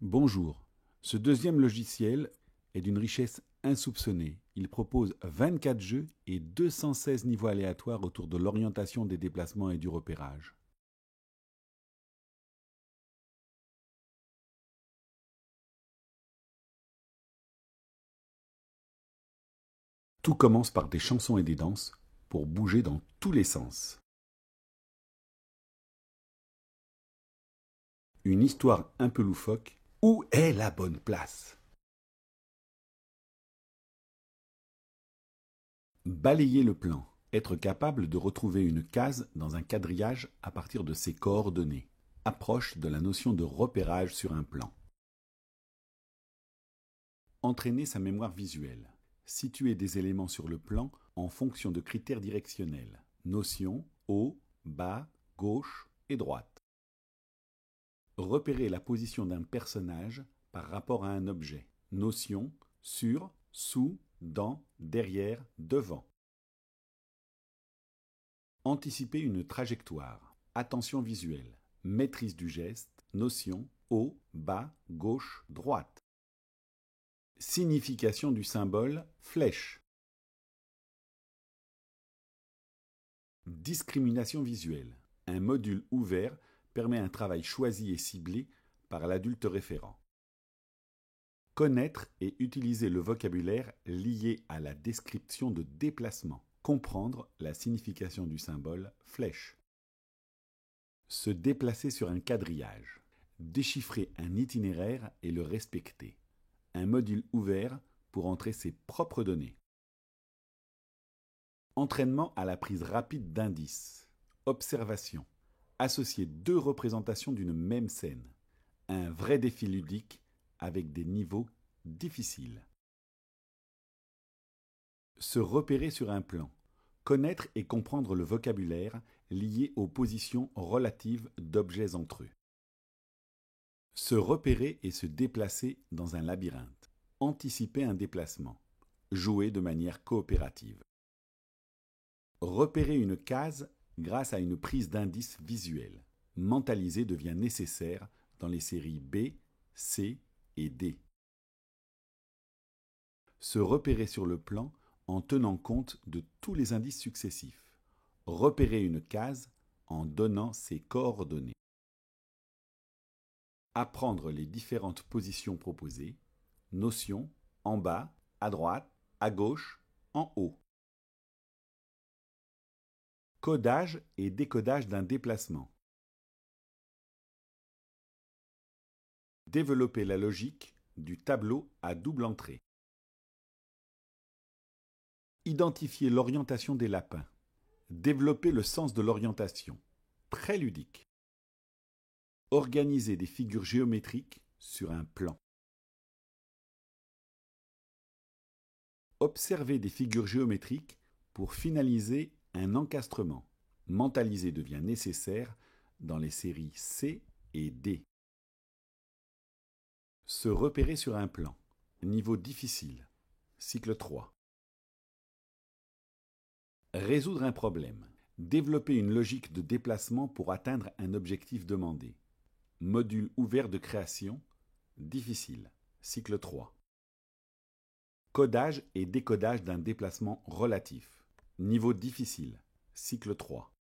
Bonjour. Ce deuxième logiciel est d'une richesse insoupçonnée. Il propose 24 jeux et 216 niveaux aléatoires autour de l'orientation des déplacements et du repérage. Tout commence par des chansons et des danses pour bouger dans tous les sens. Une histoire un peu loufoque. Où est la bonne place? Balayer le plan. Être capable de retrouver une case dans un quadrillage à partir de ses coordonnées. Approche de la notion de repérage sur un plan. Entraîner sa mémoire visuelle. Situer des éléments sur le plan en fonction de critères directionnels. Notions haut, bas, gauche et droite. Repérer la position d'un personnage par rapport à un objet. Notions sur, sous, dans, derrière, devant. Anticiper une trajectoire. Attention visuelle. Maîtrise du geste. Notion haut, bas, gauche, droite. Signification du symbole flèche. Discrimination visuelle. Un module ouvert permet un travail choisi et ciblé par l'adulte référent. Connaître et utiliser le vocabulaire lié à la description de déplacement. Comprendre la signification du symbole flèche. Se déplacer sur un quadrillage. Déchiffrer un itinéraire et le respecter. Un module ouvert pour entrer ses propres données. Entraînement à la prise rapide d'indices. Observation. Associer deux représentations d'une même scène. Un vrai défi ludique avec des niveaux difficiles. Se repérer sur un plan. Connaître et comprendre le vocabulaire lié aux positions relatives d'objets entre eux. Se repérer et se déplacer dans un labyrinthe. Anticiper un déplacement. Jouer de manière coopérative. Repérer une case grâce à une prise d'indices visuels. Mentaliser devient nécessaire dans les séries B, C et D. Se repérer sur le plan en tenant compte de tous les indices successifs. Repérer une case en donnant ses coordonnées. Apprendre les différentes positions proposées. Notions en bas, à droite, à gauche, en haut. Codage et décodage d'un déplacement. Développer la logique du tableau à double entrée. Identifier l'orientation des lapins. Développer le sens de l'orientation. Très ludique. Organiser des figures géométriques sur un plan. Observer des figures géométriques pour finaliser un encastrement. Mentaliser devient nécessaire dans les séries C et D. Se repérer sur un plan. Niveau difficile. Cycle 3. Résoudre un problème. Développer une logique de déplacement pour atteindre un objectif demandé. Module ouvert de création. Difficile. Cycle 3. Codage et décodage d'un déplacement relatif. Niveau difficile. Cycle 3.